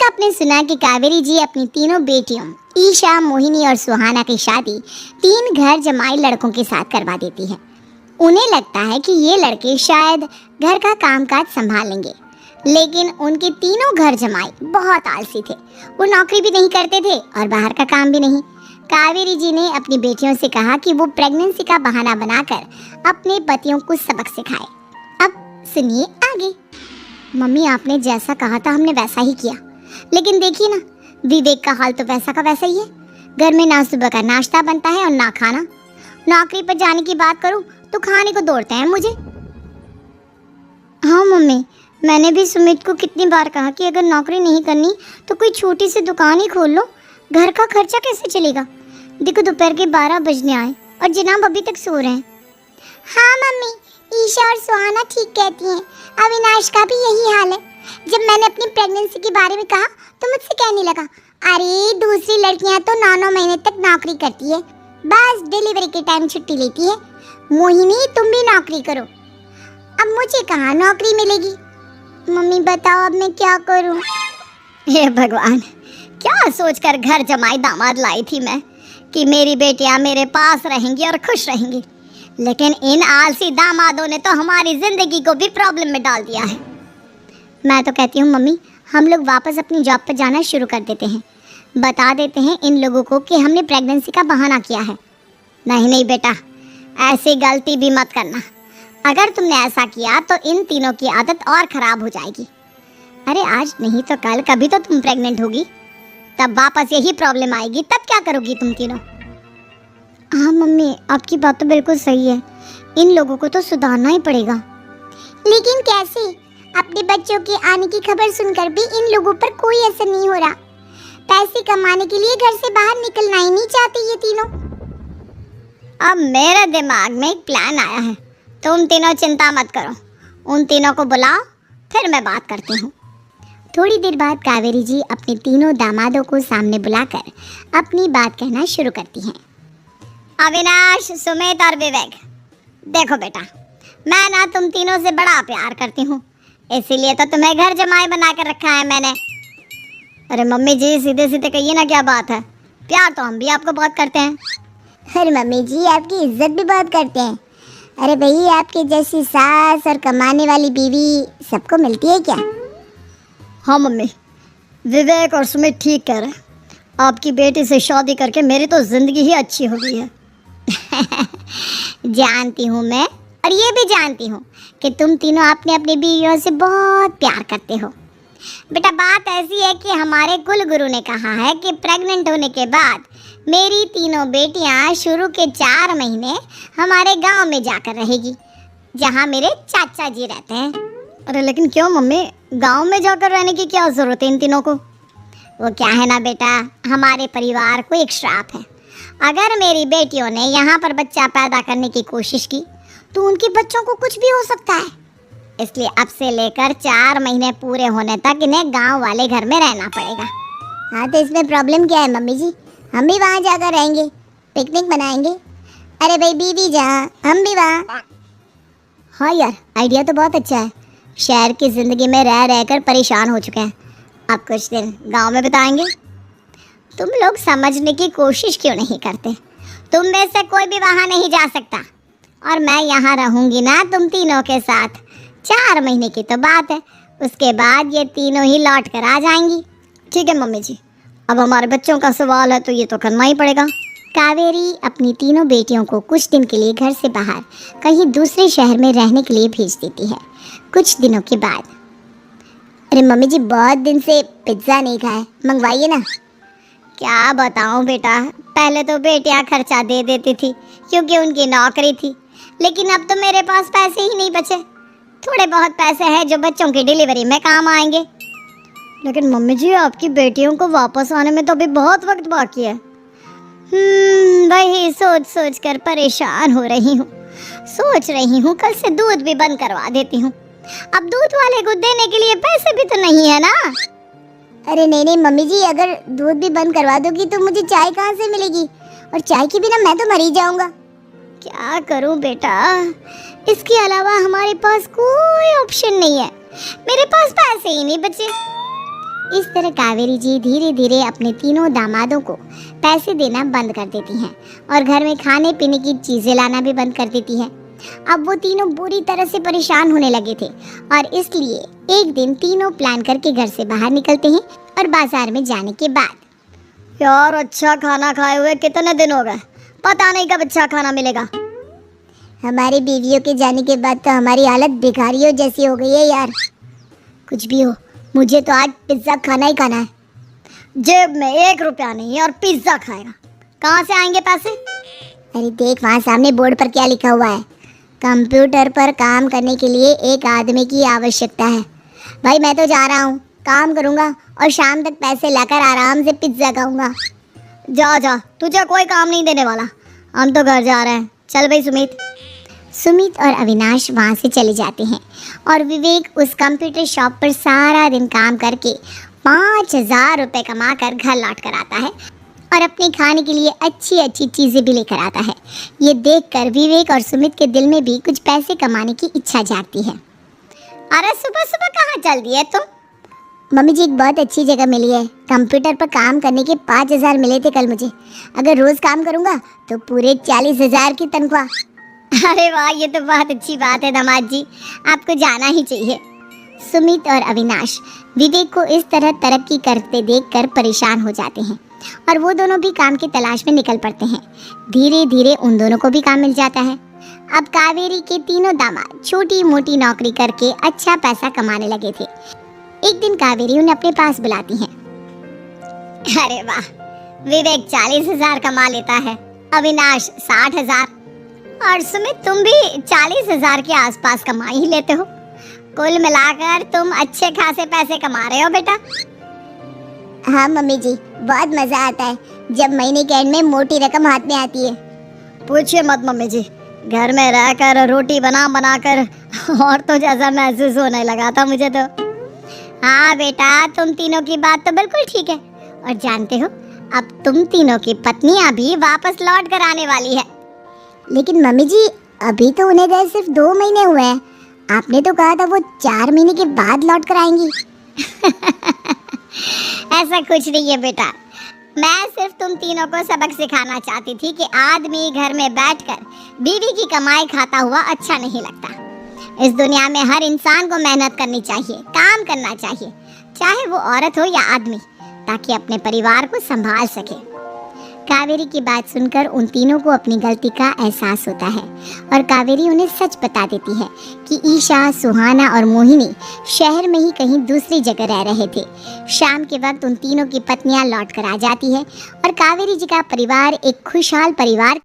एक आपने सुना कि कावेरी जी अपनी तीनों बेटियों ईशा, मोहिनी और सुहाना की शादी 3 घर जमाई लड़कों के साथ करवा देती है। उन्हें लगता है कि ये लड़के शायद घर का कामकाज संभाल लेंगे, लेकिन उनके तीनों घर जमाई बहुत आलसी थे। वो नौकरी भी नहीं करते थे और बाहर का काम भी नहीं। कावेरी जी ने अपनी बेटियों से कहा कि वो प्रेगनेंसी का बहाना बनाकर अपने पतियों को सबक सिखाए। अब सुनिए आगे। मम्मी, आपने जैसा कहा था हमने वैसा ही किया, लेकिन देखिए ना, विवेक का हाल तो वैसा का वैसा ही है। घर में ना सुबह का नाश्ता बनता है और ना खाना। नौकरी पर जाने की बात करूं तो खाने को दौड़ते हैं मुझे। हाँ मम्मी, मैंने भी सुमित को कितनी बार कहा कि अगर नौकरी नहीं करनी तो कोई छोटी सी दुकान ही खोल लो, घर का खर्चा कैसे चलेगा। देखो दोपहर के 12 बजने आए और जनाब अभी तक सो रहे हैं। हाँ मम्मी, ईशा और सुहाना ठीक कहती हैं। अविनाश का भी यही हाल है। जब मैंने अपनी प्रेगनेंसी के बारे में कहा तो मुझसे कहने लगा, अरे दूसरी लड़कियां तो 9-9 महीने तक नौकरी करती है, बस डिलीवरी के टाइम छुट्टी लेती है। मोहिनी, तुम भी नौकरी करो। अब मुझे कहाँ नौकरी मिलेगी। मम्मी बताओ अब मैं क्या करूँ। हे भगवान, क्या सोचकर घर जमाई दामाद लाई थी मैं कि मेरी बेटियां मेरे पास रहेंगी और खुश रहेंगी, लेकिन इन आलसी दामादों ने तो हमारी जिंदगी को भी प्रॉब्लम में डाल दिया है। मैं तो कहती हूँ मम्मी, हम लोग वापस अपनी जॉब पर जाना शुरू कर देते हैं। बता देते हैं इन लोगों को कि हमने प्रेगनेंसी का बहाना किया है। नहीं नहीं बेटा, ऐसी गलती भी मत करना। अगर तुमने ऐसा किया तो इन तीनों की आदत और ख़राब हो जाएगी। अरे आज नहीं तो कल कभी तो तुम प्रेग्नेंट होगी, तब वापस यही प्रॉब्लम आएगी। तब क्या करोगी तुम तीनों। हाँ मम्मी, आपकी बात तो बिल्कुल सही है। इन लोगों को तो सुधारना ही पड़ेगा। लेकिन कैसे? अपने बच्चों के आने की खबर सुनकर भी इन लोगों पर कोई असर नहीं हो रहा। पैसे कमाने के लिए घर से बाहर निकलना ही नहीं चाहते ये तीनों। अब मेरे दिमाग में एक प्लान आया है। तुम तीनों चिंता मत करो, उन तीनों को बुलाओ, फिर मैं बात करती हूँ। थोड़ी देर बाद कावेरी जी अपने तीनों दामादों को सामने बुलाकर अपनी बात कहना शुरू करती हैं। अविनाश, सुमित और विवेक, देखो बेटा, मैं ना तुम तीनों से बड़ा प्यार करती हूँ, इसीलिए तो तुम्हें घर जमाई बना कर रखा है मैंने। अरे मम्मी जी, सीधे सीधे कहिए ना, क्या बात है। प्यार तो हम भी आपको बहुत करते हैं। अरे मम्मी जी, आपकी इज्जत भी बहुत करते हैं। अरे भाई, आपके जैसी सास और कमाने वाली बीवी सबको मिलती है क्या? हाँ मम्मी, विवेक और सुमित ठीक कह रहे हैं। आपकी बेटी से शादी करके मेरी तो ज़िंदगी ही अच्छी हो गई है। जानती हूँ मैं, और ये भी जानती हूँ कि तुम तीनों अपने अपनी बीवियों से बहुत प्यार करते हो। बेटा, बात ऐसी है कि हमारे कुल गुरु ने कहा है कि प्रेग्नेंट होने के बाद मेरी तीनों बेटियां शुरू के 4 महीने हमारे गांव में जाकर रहेगी, जहां मेरे चाचा जी रहते हैं। अरे लेकिन क्यों मम्मी, गांव में जाकर रहने की क्या ज़रूरत है इन तीनों को? वो क्या है ना बेटा, हमारे परिवार को एक श्राप है। अगर मेरी बेटियों ने यहाँ पर बच्चा पैदा करने की कोशिश की तो उनके बच्चों को कुछ भी हो सकता है। इसलिए अब से लेकर 4 महीने पूरे होने तक इन्हें गांव वाले घर में रहना पड़ेगा। हाँ तो इसमें प्रॉब्लम क्या है मम्मी जी, हम भी वहाँ जाकर रहेंगे, पिकनिक मनाएंगे। अरे भाई, बीवी जहाँ हम भी वहाँ। हाँ यार, आइडिया तो बहुत अच्छा है। शहर की ज़िंदगी में रह रहकर परेशान हो चुके हैं, अब कुछ दिन गांव में बिताएंगे। तुम लोग समझने की कोशिश क्यों नहीं करते? तुम में से कोई भी वहाँ नहीं जा सकता, और मैं यहाँ रहूँगी ना तुम तीनों के साथ। 4 महीने की तो बात है, उसके बाद ये तीनों ही लौट कर आ जाएंगी। ठीक है मम्मी जी, अब हमारे बच्चों का सवाल है तो ये तो करना ही पड़ेगा। कावेरी अपनी तीनों बेटियों को कुछ दिन के लिए घर से बाहर कहीं दूसरे शहर में रहने के लिए भेज देती है। कुछ दिनों के बाद, अरे मम्मी जी, बहुत दिन से पिज्ज़ा नहीं खाए, मंगवाइए ना। क्या बताऊं बेटा, पहले तो बेटियां खर्चा दे देती थी क्योंकि उनकी नौकरी थी, लेकिन अब तो मेरे पास पैसे ही नहीं बचे। थोड़े बहुत पैसे हैं जो बच्चों की डिलीवरी में काम आएंगे। लेकिन मम्मी जी, आपकी बेटियों को वापस आने में तो अभी बहुत वक्त बाकी है। वही सोच सोच कर परेशान हो रही हूँ। सोच रही हूँ कल से दूध भी बंद करवा देती हूँ। अब दूध वाले को देने के लिए पैसे भी तो नहीं है ना। अरे नहीं नहीं मम्मी जी, अगर दूध भी बंद करवा दोगी तो मुझे चाय कहाँ से मिलेगी, और चाय के बिना मैं तो मर ही जाऊंगा। क्या करूं बेटा, इसके अलावा हमारे पास कोई ऑप्शन नहीं है। मेरे पास पैसे ही नहीं बचे। इस तरह कावेरी जी धीरे धीरे अपने तीनों दामादों को पैसे देना बंद कर देती हैं और घर में खाने पीने की चीज़ें लाना भी बंद कर देती हैं। अब वो तीनों बुरी तरह से परेशान होने लगे थे और इसलिए एक दिन तीनों प्लान करके घर से बाहर निकलते हैं और बाजार में जाने के बाद यार अच्छा खाना खाए हुए कितने दिन हो गए, पता नहीं कब अच्छा खाना मिलेगा। हमारी बीवियों के जाने के बाद तो हमारी हालत भिखारियों जैसी हो गई है यार। कुछ भी हो, मुझे तो आज पिज्ज़ा खाना ही खाना है। जेब में 1 रुपया नहीं है और पिज्ज़ा खाएगा, कहाँ से आएंगे पैसे? अरे देख वहाँ सामने बोर्ड पर क्या लिखा हुआ है, कंप्यूटर पर काम करने के लिए एक आदमी की आवश्यकता है। भाई मैं तो जा रहा हूँ, काम करूँगा और शाम तक पैसे लाकर आराम से पिज्ज़ा खाऊंगा। जा जा, तुझे कोई काम नहीं देने वाला, हम तो घर जा रहे हैं। चल भाई सुमित और अविनाश वहाँ से चले जाते हैं और विवेक उस कंप्यूटर शॉप पर सारा दिन काम करके 5,000 रुपये कमा कर घर लौट कर आता है और अपने खाने के लिए अच्छी अच्छी चीज़ें भी लेकर आता है। ये देखकर विवेक और सुमित के दिल में भी कुछ पैसे कमाने की इच्छा जागती है। अरे सुबह सुबह कहाँ चल दी है तुम? मम्मी जी एक बहुत अच्छी जगह मिली है, कंप्यूटर पर काम करने के 5,000 मिले थे कल मुझे। अगर रोज़ काम करूँगा तो पूरे 40,000 की तनख्वाह। अरे वाह, ये तो बहुत अच्छी बात है दामाद जी, आपको जाना ही चाहिए। सुमित और अविनाश विवेक को इस तरह तरक्की करते देखकर परेशान हो जाते हैं और वो दोनों भी काम की तलाश में निकल पड़ते हैं। धीरे धीरे उन दोनों को भी काम मिल जाता है। अब कावेरी के तीनों दामाद छोटी मोटी नौकरी करके अच्छा पैसा कमाने लगे थे। एक दिन कावेरी उन्हें अपने पास बुलाती है। अरे वाह, विवेक 40,000 कमा लेता है, अविनाश 60,000 और सुमित तुम भी 40,000 के आसपास कमा ही लेते हो। कुल मिलाकर तुम अच्छे खासे पैसे कमा रहे हो बेटा। हाँ मम्मी जी, बहुत मज़ा आता है जब महीने के एंड में मोटी रकम हाथ में आती है। पूछिए मत मम्मी जी, घर में रहकर रोटी बना बना कर और तो जैसा महसूस होने लगा था मुझे तो। हाँ बेटा, तुम तीनों की बात तो बिल्कुल ठीक है और जानते हो अब तुम तीनों की पत्नियां भी वापस लौट कर आने वाली है। लेकिन मम्मी जी अभी तो उन्हें गए सिर्फ 2 महीने हुए हैं, आपने तो कहा था वो 4 महीने के बाद लौट कर आएंगी। ऐसा कुछ नहीं है बेटा, मैं सिर्फ तुम तीनों को सबक सिखाना चाहती थी कि आदमी घर में बैठकर बीवी की कमाई खाता हुआ अच्छा नहीं लगता। इस दुनिया में हर इंसान को मेहनत करनी चाहिए, काम करना चाहिए, चाहे वो औरत हो या आदमी, ताकि अपने परिवार को संभाल सके। कावेरी की बात सुनकर उन तीनों को अपनी गलती का एहसास होता है और कावेरी उन्हें सच बता देती है कि ईशा, सुहाना और मोहिनी शहर में ही कहीं दूसरी जगह रह रहे थे। शाम के वक्त उन तीनों की पत्नियां लौट कर आ जाती है और कावेरी जी का परिवार एक खुशहाल परिवार